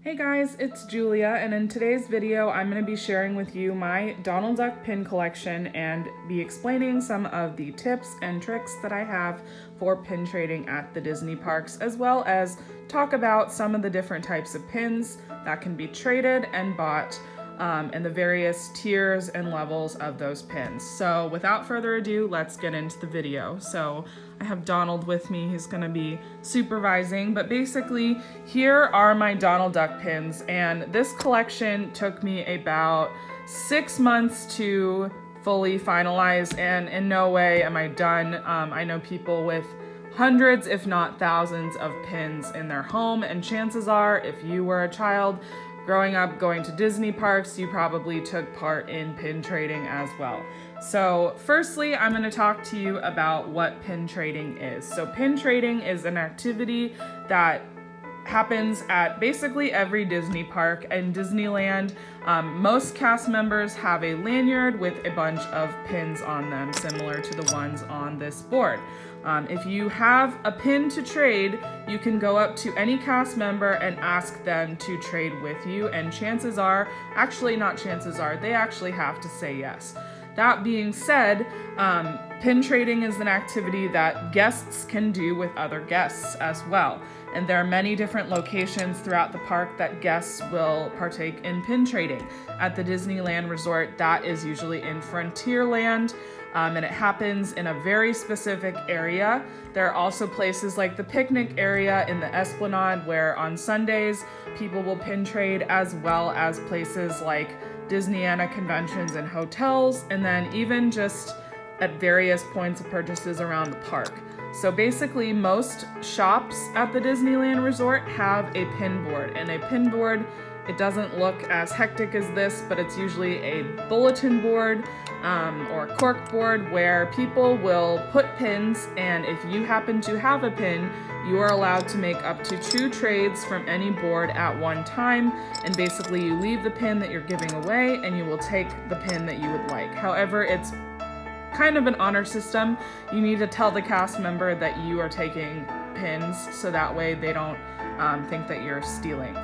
Hey guys, it's Julia, and in today's video I'm going to be sharing with you my Donald Duck pin collection and be explaining some of the tips and tricks that I have for pin trading at the Disney parks, as well as talk about some of the different types of pins that can be traded and bought and the various tiers and levels of those pins. So without further ado, let's get into the video. So I have Donald with me, he's gonna be supervising, but basically here are my Donald Duck pins, and this collection took me about 6 months to fully finalize, and in no way am I done. I know people with hundreds, if not thousands, of pins in their home, and chances are, if you were a child growing up going to Disney parks, you probably took part in pin trading as well. So firstly, I'm going to talk to you about what pin trading is. So pin trading is an activity that happens at basically every Disney park and Disneyland. Most cast members have a lanyard with a bunch of pins on them, similar to the ones on this board. If you have a pin to trade, you can go up to any cast member and ask them to trade with you, and chances are, actually not chances are, they actually have to say yes. That being said, pin trading is an activity that guests can do with other guests as well. And there are many different locations throughout the park that guests will partake in pin trading. At the Disneyland Resort, that is usually in Frontierland, and it happens in a very specific area. There are also places like the picnic area in the Esplanade where on Sundays people will pin trade, as well as places like Disneyana conventions and hotels, and then even just at various points of purchases around the park. So basically, most shops at the Disneyland Resort have a pin board, and a pin board, it doesn't look as hectic as this, but it's usually a bulletin board or a cork board where people will put pins, and if you happen to have a pin, you are allowed to make up to 2 trades from any board at one time, and basically you leave the pin that you're giving away and you will take the pin that you would like. However, it's kind of an honor system. You need to tell the cast member that you are taking pins so that way they don't think that you're stealing.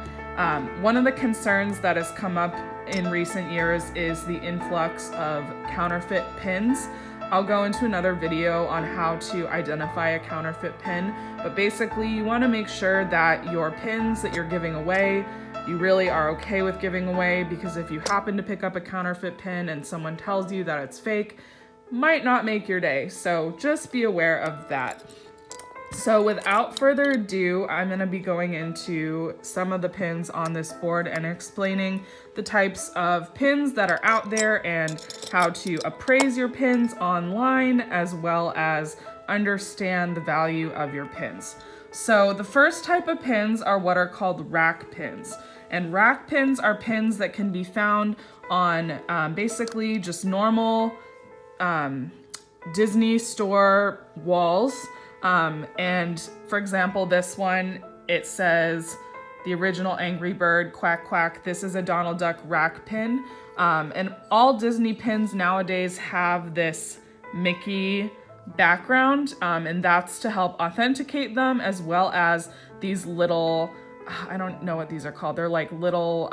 One of the concerns that has come up in recent years is the influx of counterfeit pins. I'll go into another video on how to identify a counterfeit pin, but basically you want to make sure that your pins that you're giving away, you really are okay with giving away, because if you happen to pick up a counterfeit pin and someone tells you that it's fake, might not make your day, so just be aware of that. So without further ado, I'm going to be going into some of the pins on this board and explaining the types of pins that are out there and how to appraise your pins online, as well as understand the value of your pins. So the first type of pins are what are called rack pins. And rack pins are pins that can be found on basically just normal Disney store walls. And for example, this one, it says the original Angry Bird, quack quack. This is a Donald Duck rack pin. And all Disney pins nowadays have this Mickey background, and that's to help authenticate them, as well as these little, I don't know what these are called. They're like little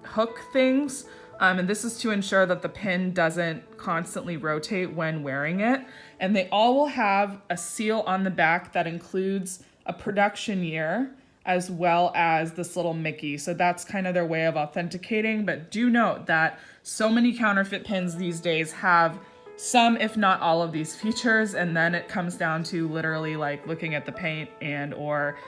hook things. And this is to ensure that the pin doesn't constantly rotate when wearing it. And they all will have a seal on the back that includes a production year, as well as this little Mickey. So that's kind of their way of authenticating. But do note that so many counterfeit pins these days have some, if not all, of these features. And then it comes down to literally like looking at the paint and or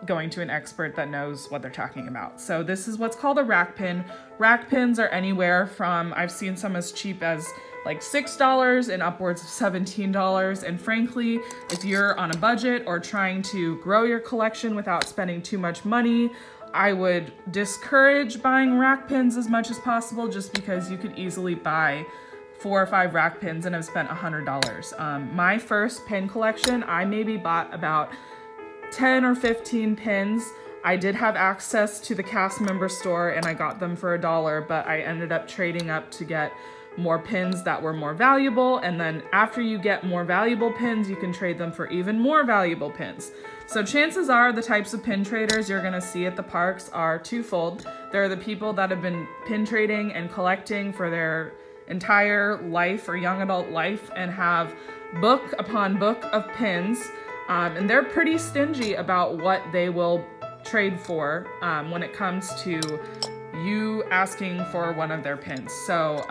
going to an expert that knows what they're talking about. So this is what's called a rack pin. Rack pins are anywhere from, I've seen some as cheap as like $6 and upwards of $17. And frankly, if you're on a budget or trying to grow your collection without spending too much money, I would discourage buying rack pins as much as possible, just because you could easily buy 4 or 5 rack pins and have spent $100. My first pin collection, I maybe bought about 10 or 15 pins. I did have access to the cast member store and I got them for $1, but I ended up trading up to get more pins that were more valuable. And then after you get more valuable pins, you can trade them for even more valuable pins. So chances are the types of pin traders you're gonna see at the parks are twofold. There are the people that have been pin trading and collecting for their entire life or young adult life and have book upon book of pins. And they're pretty stingy about what they will trade for when it comes to you asking for one of their pins. So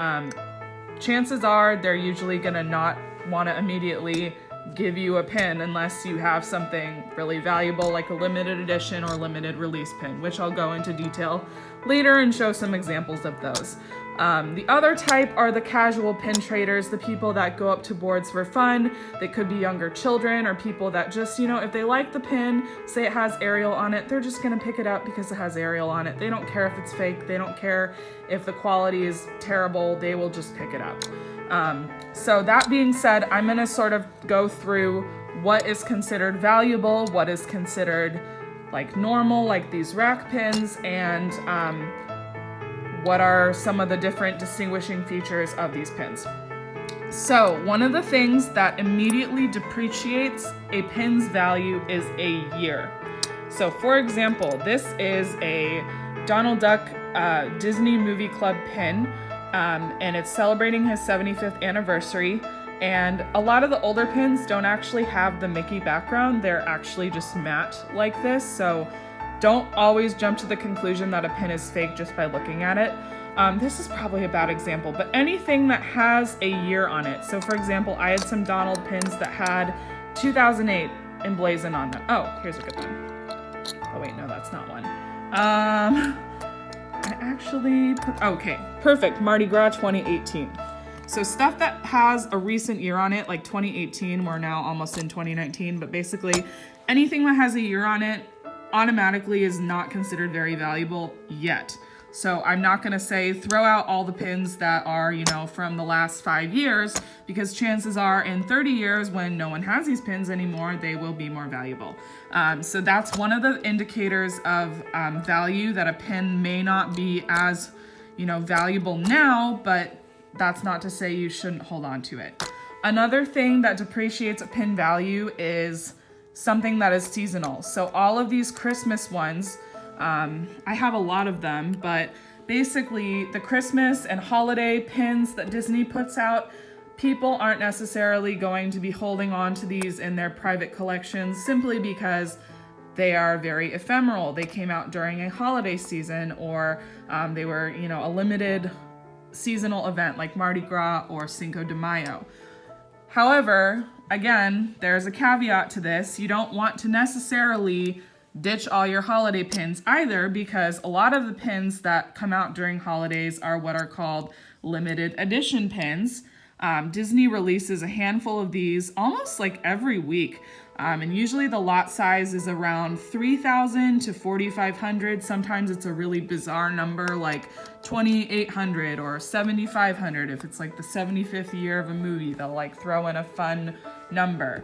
chances are they're usually gonna not wanna immediately give you a pin unless you have something really valuable like a limited edition or limited release pin, which I'll go into detail later and show some examples of those. The other type are the casual pin traders, the people that go up to boards for fun. They could be younger children or people that just, if they like the pin, say it has Ariel on it, they're just gonna pick it up because it has Ariel on it. They don't care if it's fake, they don't care if the quality is terrible, they will just pick it up. So that being said, I'm gonna sort of go through what is considered valuable, what is considered like normal, like these rack pins, and what are some of the different distinguishing features of these pins. So one of the things that immediately depreciates a pin's value is a year. So for example, this is a Donald Duck Disney Movie Club pin, and it's celebrating his 75th anniversary. And a lot of the older pins don't actually have the Mickey background. They're actually just matte like this. So don't always jump to the conclusion that a pin is fake just by looking at it. This is probably a bad example, but anything that has a year on it. So for example, I had some Donald pins that had 2008 emblazoned on them. Oh, here's a good one. Oh wait, no, that's not one. I actually put, okay, perfect, Mardi Gras 2018. So stuff that has a recent year on it, like 2018, we're now almost in 2019, but basically anything that has a year on it automatically is not considered very valuable yet. So I'm not gonna say throw out all the pins that are, from the last 5 years, because chances are in 30 years when no one has these pins anymore, they will be more valuable. So that's one of the indicators of value, that a pin may not be as, valuable now, but that's not to say you shouldn't hold on to it. Another thing that depreciates a pin value is something that is seasonal. So all of these Christmas ones, I have a lot of them, but basically the Christmas and holiday pins that Disney puts out, people aren't necessarily going to be holding on to these in their private collections simply because they are very ephemeral. They came out during a holiday season, or they were, a limited seasonal event like Mardi Gras or Cinco de Mayo. However, again, there's a caveat to this. You don't want to necessarily ditch all your holiday pins either, because a lot of the pins that come out during holidays are what are called limited edition pins. Disney releases a handful of these almost like every week. And usually the lot size is around 3,000 to 4,500. Sometimes it's a really bizarre number like 2,800 or 7,500. If it's like the 75th year of a movie, they'll like throw in a fun number.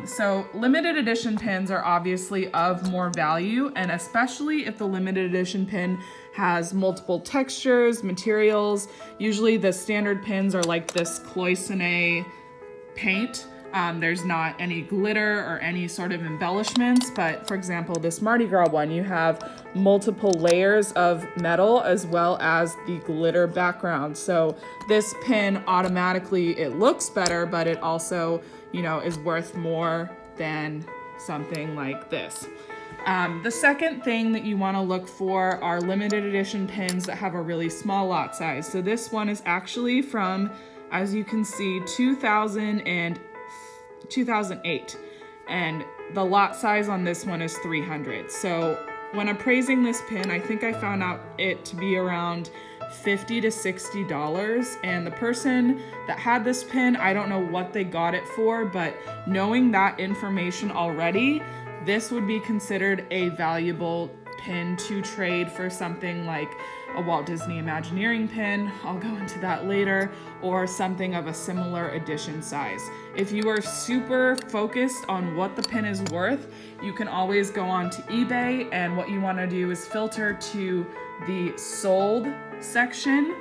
So limited edition pins are obviously of more value, and especially if the limited edition pin has multiple textures, materials. Usually the standard pins are like this cloisonne paint. There's not any glitter or any sort of embellishments, but for example, this Mardi Gras one, you have multiple layers of metal as well as the glitter background. So this pin automatically, it looks better, but it also, is worth more than something like this. The second thing that you want to look for are limited edition pins that have a really small lot size. So this one is actually from, as you can see, 2008, and the lot size on this one is 300. So when appraising this pin, I think I found out it to be around $50 to $60, and the person that had this pin, I don't know what they got it for, but knowing that information already, this would be considered a valuable pin to trade for something like a Walt Disney Imagineering pin, I'll go into that later, or something of a similar edition size. If you are super focused on what the pin is worth, you can always go on to eBay, and what you want to do is filter to the sold section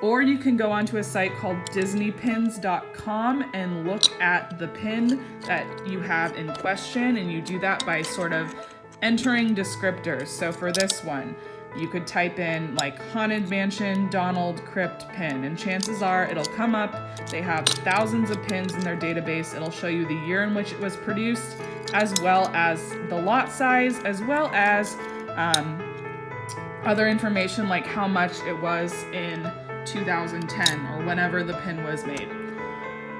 or you can go onto a site called disneypins.com and look at the pin that you have in question, and you do that by sort of entering descriptors. So for this one, you could type in like Haunted Mansion Donald Crypt pin, and chances are it'll come up. They have thousands of pins in their database. It'll show you the year in which it was produced, as well as the lot size, as well as other information like how much it was in 2010 or whenever the pin was made.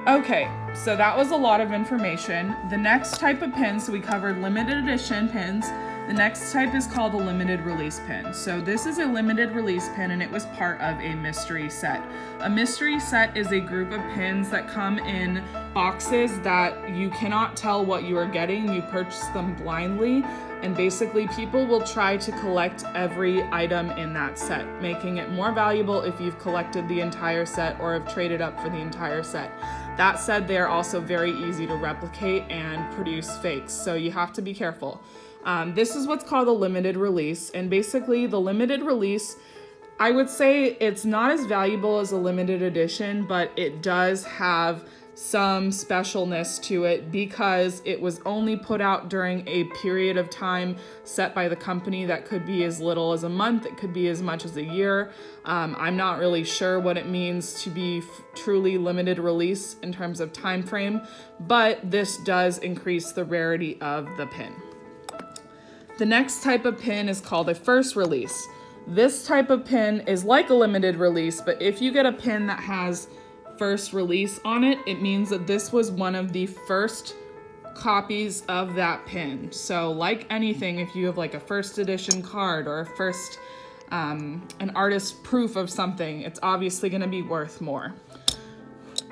Okay, so that was a lot of information. The next type of pin, so we covered limited edition pins. The next type is called a limited release pin. So this is a limited release pin, and it was part of a mystery set. A mystery set is a group of pins that come in boxes that you cannot tell what you are getting. You purchase them blindly, and basically people will try to collect every item in that set, making it more valuable if you've collected the entire set or have traded up for the entire set. That said, they are also very easy to replicate and produce fakes, so you have to be careful. This is what's called a limited release, and basically the limited release, I would say it's not as valuable as a limited edition, but it does have some specialness to it because it was only put out during a period of time set by the company that could be as little as a month, it could be as much as a year. I'm not really sure what it means to be truly limited release in terms of time frame, but this does increase the rarity of the pin. The next type of pin is called a first release. This type of pin is like a limited release, but if you get a pin that has first release on it, it means that this was one of the first copies of that pin. So like anything, if you have like a first edition card or a first, an artist proof of something, it's obviously gonna be worth more.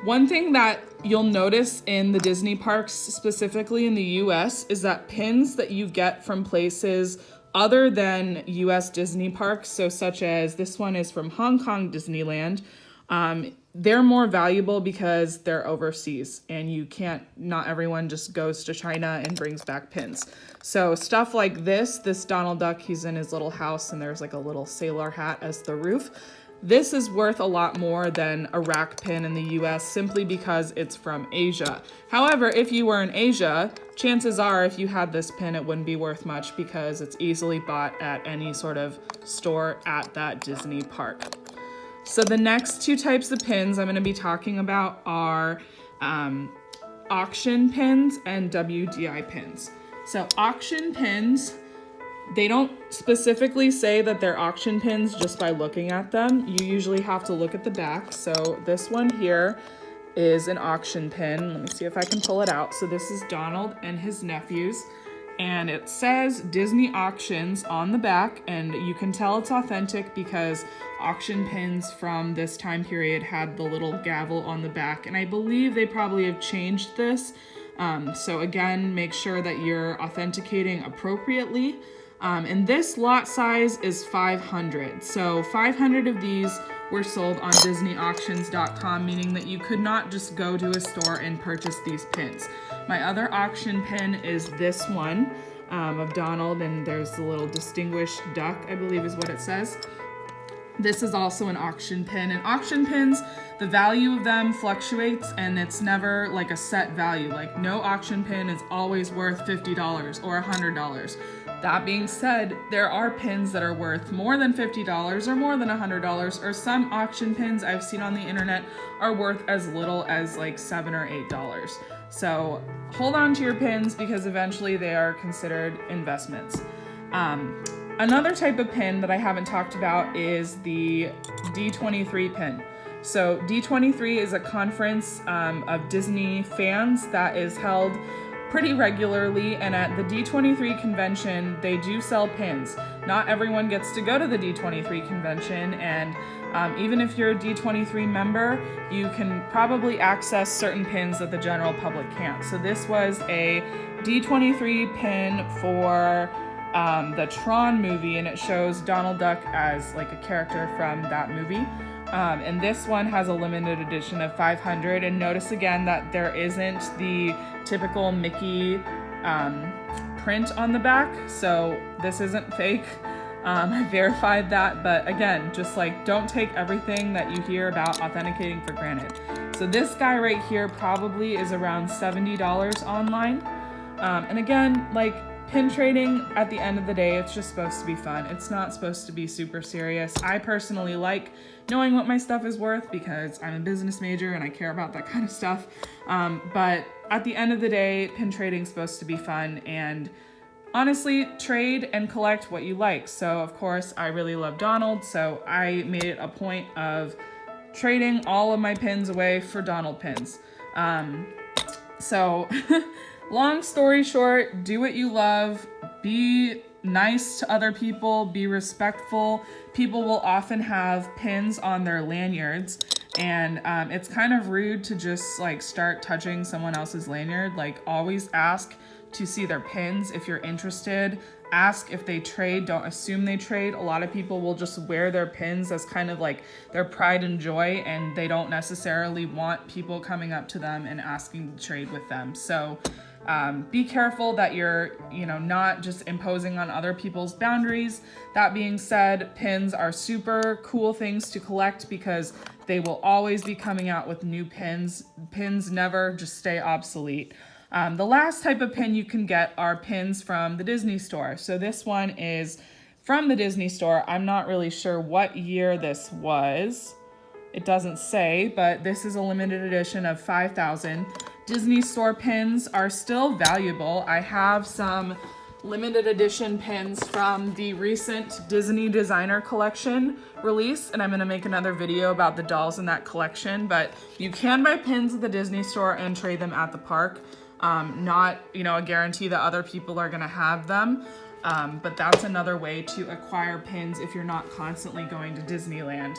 One thing that you'll notice in the Disney parks, specifically in the US, is that pins that you get from places other than US Disney parks, so such as this one is from Hong Kong Disneyland, they're more valuable because they're overseas and not everyone just goes to China and brings back pins. So stuff like this Donald Duck, he's in his little house and there's like a little sailor hat as the roof. This is worth a lot more than a rack pin in the US simply because it's from Asia. However, if you were in Asia, chances are if you had this pin, it wouldn't be worth much because it's easily bought at any sort of store at that Disney park. So the next two types of pins I'm going to be talking about are auction pins and WDI pins. So auction pins, they don't specifically say that they're auction pins just by looking at them. You usually have to look at the back. So this one here is an auction pin. Let me see if I can pull it out. So this is Donald and his nephews, and it says Disney Auctions on the back, and you can tell it's authentic because auction pins from this time period had the little gavel on the back, and I believe they probably have changed this. So again, make sure that you're authenticating appropriately. And this lot size is 500. So 500 of these were sold on DisneyAuctions.com, meaning that you could not just go to a store and purchase these pins. My other auction pin is this one of Donald, and there's the little distinguished duck, I believe is what it says. This is also an auction pin, and auction pins, the value of them fluctuates and it's never like a set value. Like no auction pin is always worth $50 or $100. That being said, there are pins that are worth more than $50 or more than $100, or some auction pins I've seen on the internet are worth as little as like $7 or $8. So hold on to your pins because eventually they are considered investments. Another type of pin that I haven't talked about is the D23 pin. So D23 is a conference of Disney fans that is held pretty regularly, and at the D23 convention, they do sell pins. Not everyone gets to go to the D23 convention, and even if you're a D23 member, you can probably access certain pins that the general public can't. So this was a D23 pin for the Tron movie, and it shows Donald Duck as like a character from that movie. And this one has a limited edition of 500, and notice again that there isn't the typical Mickey print on the back, so this isn't fake. I verified that, but again, just like don't take everything that you hear about authenticating for granted. So this guy right here probably is around $70 online. And again, like pin trading, at the end of the day, it's just supposed to be fun. It's not supposed to be super serious. I personally like knowing what my stuff is worth because I'm a business major and I care about that kind of stuff. But at the end of the day, pin trading is supposed to be fun, and honestly, trade and collect what you like. So of course, I really love Donald, so I made it a point of trading all of my pins away for Donald pins. So long story short, do what you love, be nice to other people, be respectful. People will often have pins on their lanyards, and it's kind of rude to just like start touching someone else's lanyard. Like, always ask to see their pins if you're interested. Ask if they trade, don't assume they trade. A lot of people will just wear their pins as kind of like their pride and joy, and they don't necessarily want people coming up to them and asking to trade with them. So be careful that you're, not just imposing on other people's boundaries. That being said, pins are super cool things to collect because they will always be coming out with new pins. Pins never just stay obsolete. The last type of pin you can get are pins from the Disney store. So this one is from the Disney store. I'm not really sure what year this was. It doesn't say, but this is a limited edition of 5,000. Disney store pins are still valuable. I have some limited edition pins from the recent Disney Designer Collection release, and I'm gonna make another video about the dolls in that collection, but you can buy pins at the Disney store and trade them at the park. Not, a guarantee that other people are gonna have them, but that's another way to acquire pins if you're not constantly going to Disneyland.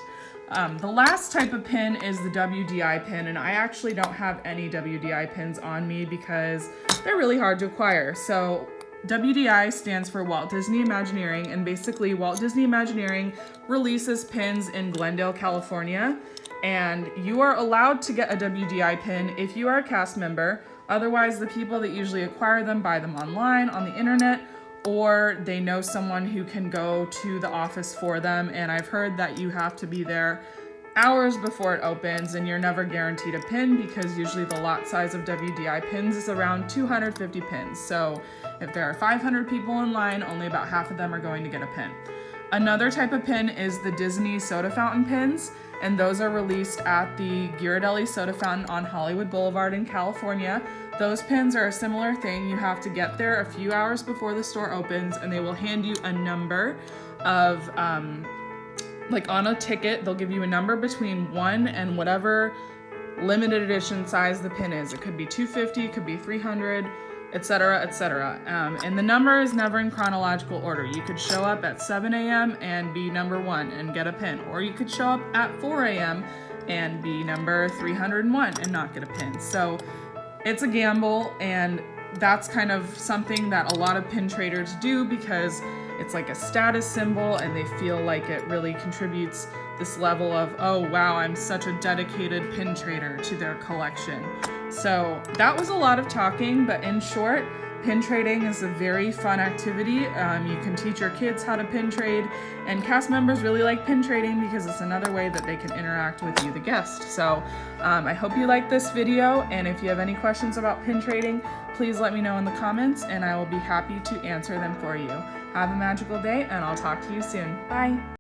The last type of pin is the WDI pin, and I actually don't have any WDI pins on me because they're really hard to acquire. So WDI stands for Walt Disney Imagineering, and basically Walt Disney Imagineering releases pins in Glendale, California, and you are allowed to get a WDI pin if you are a cast member. Otherwise, the people that usually acquire them buy them online, on the internet, or they know someone who can go to the office for them. And I've heard that you have to be there hours before it opens, and you're never guaranteed a pin because usually the lot size of WDI pins is around 250 pins. So if there are 500 people in line, only about half of them are going to get a pin. Another type of pin is the Disney soda fountain pins, and those are released at the Ghirardelli Soda Fountain on Hollywood Boulevard in California. Those pins are a similar thing. You have to get there a few hours before the store opens, and they will hand you a number of, like on a ticket, they'll give you a number between 1 and whatever limited edition size the pin is. It could be 250, it could be 300, etc., etc. And the number is never in chronological order. You could show up at 7 a.m. and be number 1 and get a pin, or you could show up at 4 a.m. and be number 301 and not get a pin. So it's a gamble, and that's kind of something that a lot of pin traders do because it's like a status symbol, and they feel like it really contributes this level of, oh wow, I'm such a dedicated pin trader to their collection. So that was a lot of talking, but in short, pin trading is a very fun activity. You can teach your kids how to pin trade, and cast members really like pin trading because it's another way that they can interact with you, the guest. So I hope you like this video, and if you have any questions about pin trading, please let me know in the comments, and I will be happy to answer them for you. Have a magical day, and I'll talk to you soon. Bye!